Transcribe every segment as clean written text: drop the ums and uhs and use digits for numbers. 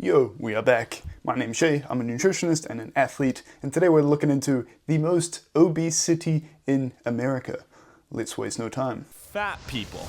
Yo, we are back. My name's Shay, I'm a nutritionist and an athlete, and today we're looking into the most obese city in America. Let's waste no time. Fat people.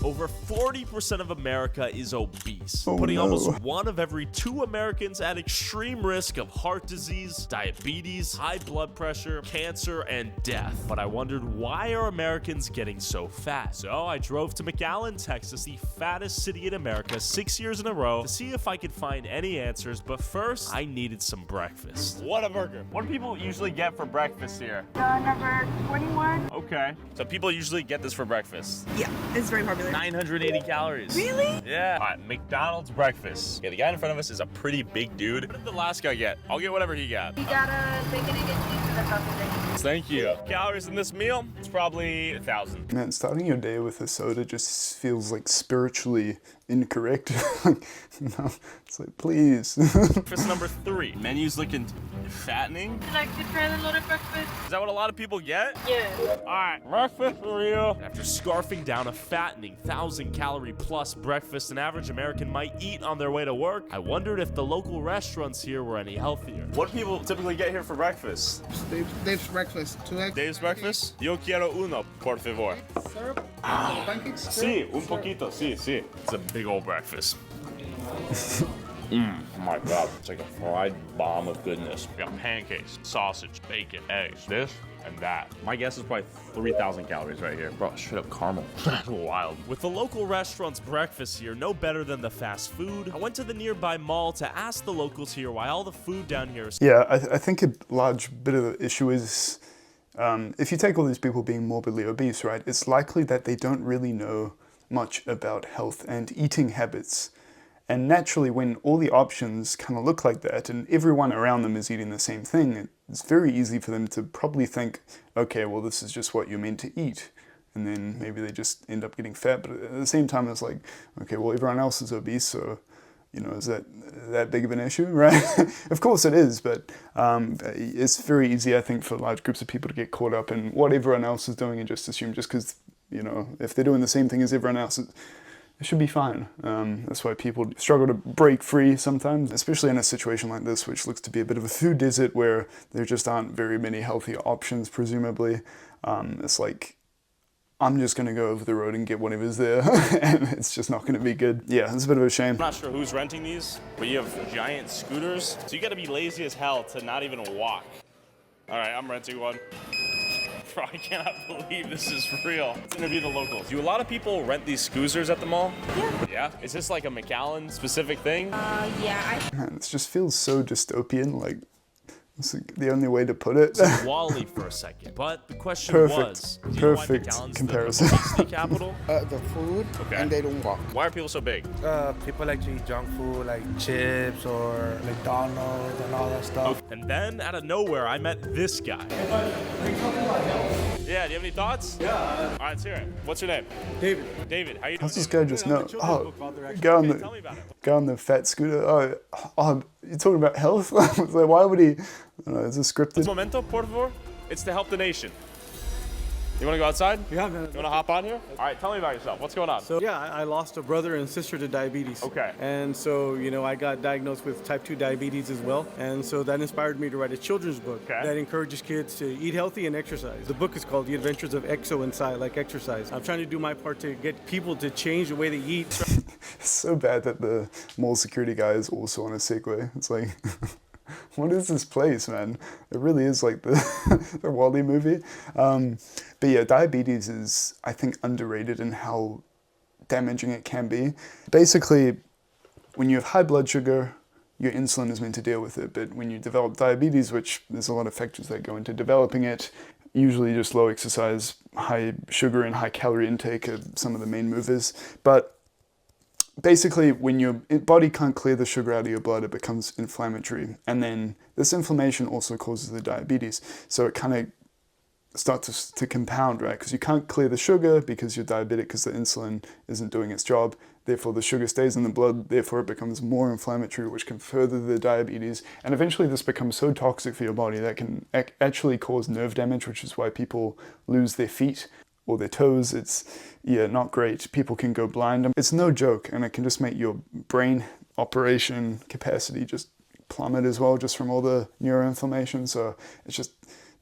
Over 40% of America is obese, Oh, putting no. almost 1 of every 2 Americans at extreme risk of heart disease, diabetes, high blood pressure, cancer, and death. But I wondered, why are Americans getting so fat? So I drove to McAllen, Texas, the fattest city in America, 6 years in a row, to see if I could find any answers. But first, I needed some breakfast. What a burger. What do people usually get for breakfast here? Number 21. Okay. So people usually get this for breakfast. Yeah, it's very popular. 980 calories. Really? Yeah. All right, McDonald's breakfast. Okay, the guy in front of us is a pretty big dude. What did the last guy get? I'll get whatever he got. We got a bacon, egg, and cheese with a sausage. Thank you. Calories in this meal, it's probably 1,000. Man, starting your day with a soda just feels like spiritually incorrect. It's like, please. Breakfast number 3. Menu's looking fattening. Would you like to try the loaded breakfast? Is that what a lot of people get? Yeah. All right, breakfast for you. After scarfing down a fattening 1,000-calorie plus breakfast an average American might eat on their way to work, I wondered if the local restaurants here were any healthier. What do people typically get here for breakfast? Dave's breakfast. 2 eggs. Dave's breakfast? Yo quiero uno, por favor. Syrup. Pancakes. Sí, un poquito, sí, sí. It's a big old breakfast. Oh my god, it's like a fried bomb of goodness. We got pancakes, sausage, bacon, eggs, this and that. My guess is probably 3,000 calories right here. Bro, straight up caramel. Wild. With the local restaurant's breakfast here no better than the fast food, I went to the nearby mall to ask the locals here why all the food down here is... Yeah, I think a large bit of the issue is if you take all these people being morbidly obese, right, it's likely that they don't really know much about health and eating habits. And naturally, when all the options kind of look like that and everyone around them is eating the same thing, it's very easy for them to probably think, okay, well, this is just what you're meant to eat. And then maybe they just end up getting fat. But at the same time, it's like, okay, well, everyone else is obese, so, you know, is that big of an issue, right? Of course it is, but it's very easy, I think, for large groups of people to get caught up in what everyone else is doing and just assume just because, you know, if they're doing the same thing as everyone else, it should be fine. That's why people struggle to break free sometimes, especially in a situation like this, which looks to be a bit of a food desert where there just aren't very many healthy options, presumably. It's like, I'm just gonna go over the road and get whatever's there, and it's just not gonna be good. Yeah, it's a bit of a shame. I'm not sure who's renting these, but you have giant scooters, so you gotta be lazy as hell to not even walk. All right, I'm renting one. Bro, I cannot believe this is real. Let's interview the locals. Do a lot of people rent these scooters at the mall? Yeah. Yeah? Is this like a McAllen specific thing? Yeah. Man, this just feels so dystopian, like, it's like the only way to put it. Wally for a second. But the question was, do you know why Perfect McAllen's comparison. the obesity capital? The food. Okay. And they don't walk. Why are people so big? People like to eat junk food like chips or McDonald's and all that stuff. And then, out of nowhere, I met this guy. Yeah, do you have any thoughts? Yeah. All right, let's hear it. What's your name? David. David, how you doing? How's this guy just know? Oh, Tell me about it. guy on the fat scooter. Oh, you're talking about health? Like, why would he? I don't know, is this scripted? Momento, por favor. It's to help the nation. You want to go outside? Yeah, man. You want to hop on here? All right, tell me about yourself. What's going on? So yeah, I lost a brother and sister to diabetes. Okay. And so, you know, I got diagnosed with type 2 diabetes as well. And so that inspired me to write a children's book that encourages kids to eat healthy and exercise. The book is called The Adventures of Exo Inside, like exercise. I'm trying to do my part to get people to change the way they eat. It's so bad that the mall security guy is also on a Segway. It's like, what is this place, man? It really is like the, the Wall-E movie. But yeah, diabetes is, I think, underrated in how damaging it can be. Basically, when you have high blood sugar, your insulin is meant to deal with it. But when you develop diabetes, which there's a lot of factors that go into developing it, usually just low exercise, high sugar and high calorie intake are some of the main movers. But basically, when your body can't clear the sugar out of your blood, it becomes inflammatory. And then this inflammation also causes the diabetes. So it kind of starts to compound, right? Because you can't clear the sugar because you're diabetic because the insulin isn't doing its job. Therefore, the sugar stays in the blood. Therefore, it becomes more inflammatory, which can further the diabetes. And eventually, this becomes so toxic for your body that can actually cause nerve damage, which is why people lose their feet or their toes. It's, yeah, not great. People can go blind. It's no joke, and it can just make your brain operation capacity just plummet as well, just from all the neuroinflammation. So it's just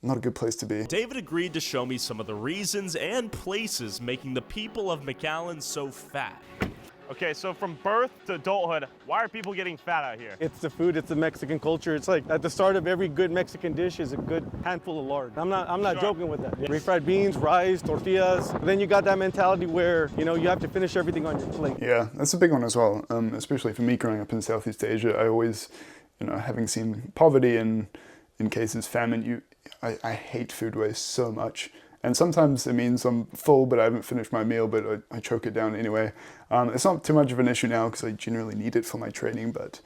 not a good place to be. David agreed to show me some of the reasons and places making the people of McAllen so fat. Okay, so from birth to adulthood, why are people getting fat out here? It's the food, it's the Mexican culture. It's like at the start of every good Mexican dish is a good handful of lard. I'm not joking with that. Refried beans, rice, tortillas. And then you got that mentality where, you know, you have to finish everything on your plate. Yeah, that's a big one as well. Especially for me growing up in Southeast Asia, I always, you know, having seen poverty and in cases famine, I hate food waste so much. And sometimes it means I'm full, but I haven't finished my meal, but I choke it down anyway. It's not too much of an issue now because I generally need it for my training, but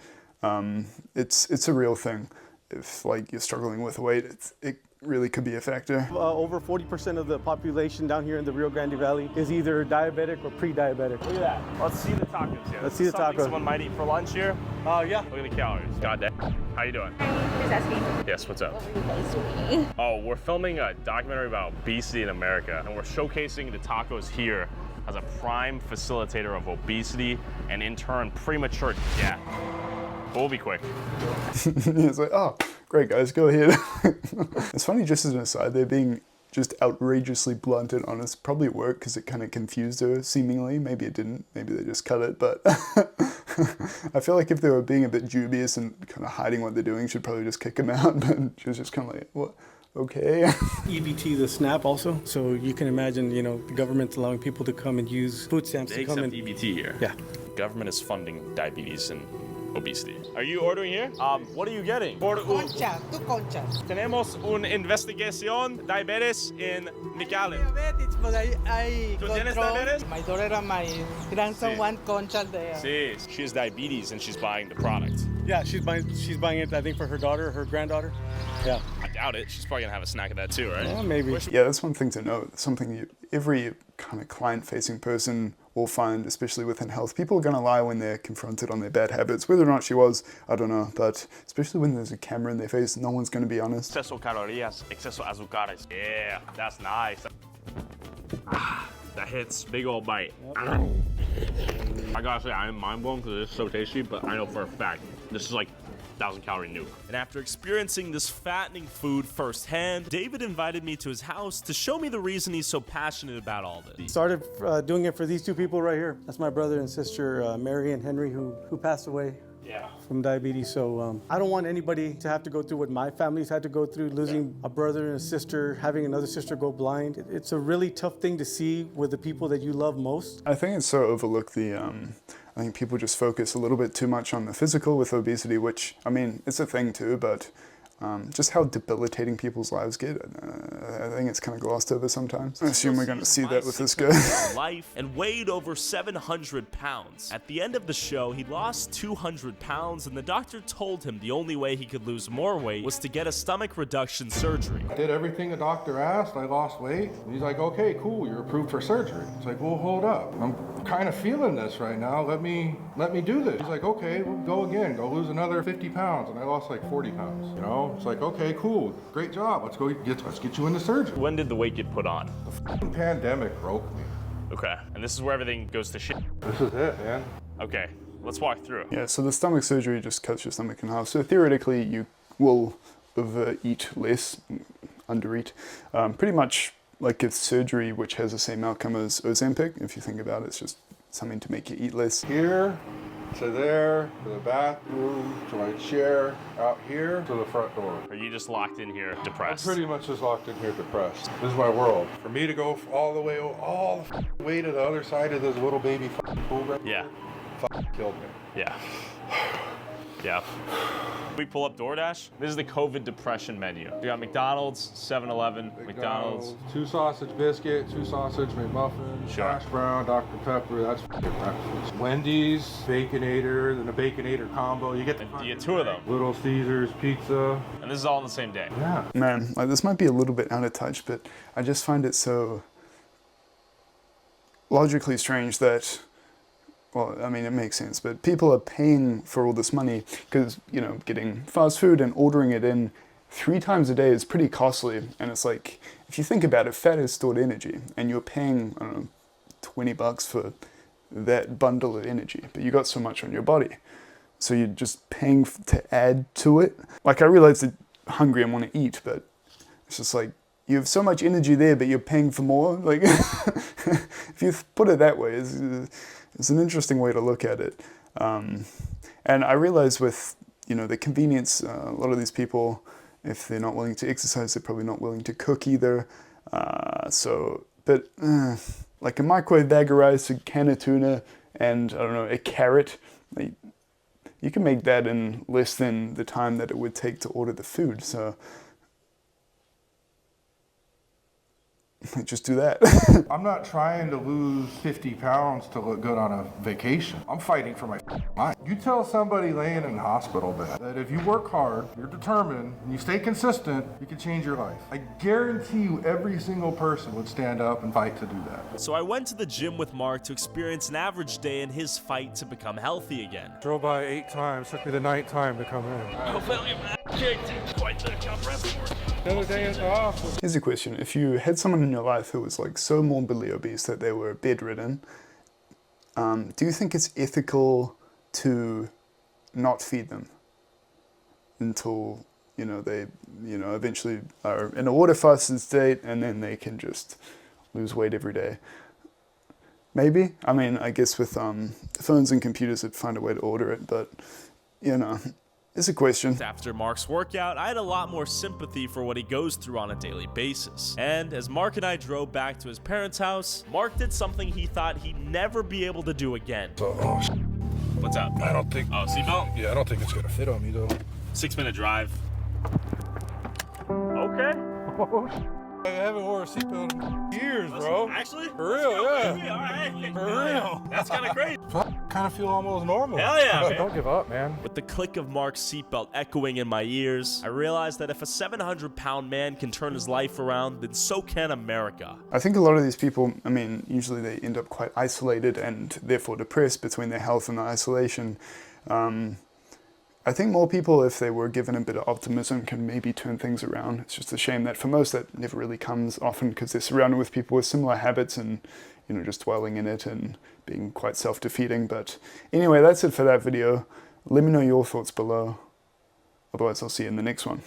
it's a real thing. If like you're struggling with weight, it really could be a factor. Over 40% of the population down here in the Rio Grande Valley is either diabetic or pre-diabetic. Look at that. Let's see the tacos here. Let's see the Something tacos. someone might eat for lunch here. Yeah. Look at the calories. God damn. How you doing? Just asking. Yes, what's up? What were you guys doing? Oh, we're filming a documentary about obesity in America, and we're showcasing the tacos here as a prime facilitator of obesity and in turn premature death. But we'll be quick. It's like, oh, great guys, go ahead. It's funny, just as an aside, they're being just outrageously blunt and honest. Probably worked because it kind of confused her, seemingly. Maybe it didn't. Maybe they just cut it. But I feel like if they were being a bit dubious and kind of hiding what they're doing, should probably just kick them out. But she was just kind of like, what? Okay. EBT, the SNAP also. So you can imagine, you know, the government's allowing people to come and use food stamps They to come accept in. EBT here. Yeah. Government is funding diabetes and obesity. Are you ordering here? What are you getting? Concha, two conchas. Tenemos una investigación diabetes in McAllen. Diabetes, but I ¿Tú tienes control. diabetes? My daughter and my grandson Sí. want concha there. Sí. She has diabetes and she's buying the product. Yeah, she's buying it, I think, for her daughter, her granddaughter. Yeah. I doubt it. She's probably gonna have a snack of that too, right? Yeah, maybe. Yeah, that's one thing to note. Something every kind of client-facing person will find, especially within health. People are going to lie when they're confronted on their bad habits. Whether or not she was, I don't know. But especially when there's a camera in their face, no one's going to be honest. Exceso calorías, exceso azúcares. Yeah, that's nice. That hits. Big old bite. I gotta say, I am mind blown because it's so tasty, but I know for a fact this is like 1,000-calorie nuke. And after experiencing this fattening food firsthand, David invited me to his house to show me the reason he's so passionate about all this. Started doing it for these two people right here. That's my brother and sister, Mary and Henry, who passed away. Yeah. From diabetes. So I don't want anybody to have to go through what my family's had to go through, losing a brother and a sister, having another sister go blind. It's a really tough thing to see with the people that you love most. I think it's so overlooked. I think people just focus a little bit too much on the physical with obesity, which, I mean, it's a thing too, but just how debilitating people's lives get, I think it's kind of glossed over sometimes. I assume we're going to see that with this guy. Life and weighed over 700 pounds. At the end of the show, he lost 200 pounds, and the doctor told him the only way he could lose more weight was to get a stomach reduction surgery. I did everything the doctor asked. I lost weight. He's like, okay, cool, you're approved for surgery. It's like, well, hold up. I'm kind of feeling this right now. Let me do this. He's like, okay, well, go again. Go lose another 50 pounds. And I lost like 40 pounds, you know? It's like, okay, cool, great job. Let's get you into surgery. When did the weight get put on? The pandemic broke me. Okay, and this is where everything goes to shit. This is it, man. Okay, let's walk through. Yeah, so the stomach surgery just cuts your stomach in half. So theoretically, you will overeat less, undereat. Pretty much like a surgery which has the same outcome as Ozempic. If you think about it, it's just something to make you eat less. Here to there, to the bathroom, to my chair, out here, to the front door. Are you just locked in here, I'm depressed? pretty much just locked in here depressed. This is my world. For me to go all the way to the other side of this little baby pool right Yeah, killed me. yeah, yeah. We pull up DoorDash. This is the COVID depression menu. We got McDonald's, 7-Eleven, McDonald's. 2 sausage biscuit, 2 sausage McMuffin, Sure. hash brown, Dr. Pepper, that's breakfast. Wendy's, Baconator, then a Baconator combo. You get the You get 2 of them. Little Caesars pizza. And this is all on the same day. Yeah. Man, like this might be a little bit out of touch, but I just find it so logically strange that, well, I mean, it makes sense, but people are paying for all this money because, you know, getting fast food and ordering it in 3 times a day is pretty costly. And it's like, if you think about it, fat is stored energy and you're paying, I don't know, $20 for that bundle of energy, but you got so much on your body. so you're just paying to add to it. Like, I realize that I'm hungry and want to eat, but it's just like, you have so much energy there, but you're paying for more. Like, if you put it that way, it's an interesting way to look at it. And I realize with, you know, the convenience, a lot of these people, if they're not willing to exercise, they're probably not willing to cook either. Like a microwave bag of rice, a can of tuna, and I don't know, a carrot, like, you can make that in less than the time that it would take to order the food. So just do that. I'm not trying to lose 50 pounds to look good on a vacation. I'm fighting for my mind. You tell somebody laying in a hospital bed that if you work hard, you're determined, and you stay consistent, you can change your life. I guarantee you every single person would stand up and fight to do that. So I went to the gym with Mark to experience an average day in his fight to become healthy again. Drove by 8 times, took me the 9th time to come in. The other day is off. Here's a question. If you had someone in your life who was like so morbidly obese that they were bedridden, do you think it's ethical to not feed them until, you know, they, you know, eventually are in a water fasted state and then they can just lose weight every day? Maybe. I mean, I guess with phones and computers, it'd find a way to order it, but, you know, it's a question. After Mark's workout, I had a lot more sympathy for what he goes through on a daily basis. And as Mark and I drove back to his parents' house, Mark did something he thought he'd never be able to do again. What's up? I don't think... Oh, seatbelt? Yeah, I don't think it's gonna fit on me though. 6-minute drive. Okay. I haven't worn a seatbelt in years, bro. Actually? For real, yeah. All right. For real. That's kind of crazy. Kind of feel almost normal. Hell yeah, man. Don't give up, man. With the click of Mark's seatbelt echoing in my ears, I realized that if a 700-pound man can turn his life around, then so can America. I think a lot of these people, I mean, usually they end up quite isolated and therefore depressed between their health and the isolation. I think more people, if they were given a bit of optimism, can maybe turn things around. It's just a shame that for most that never really comes often because they're surrounded with people with similar habits and, you know, just dwelling in it and being quite self-defeating. But anyway, that's it for that video. Let me know your thoughts below. Otherwise, I'll see you in the next one.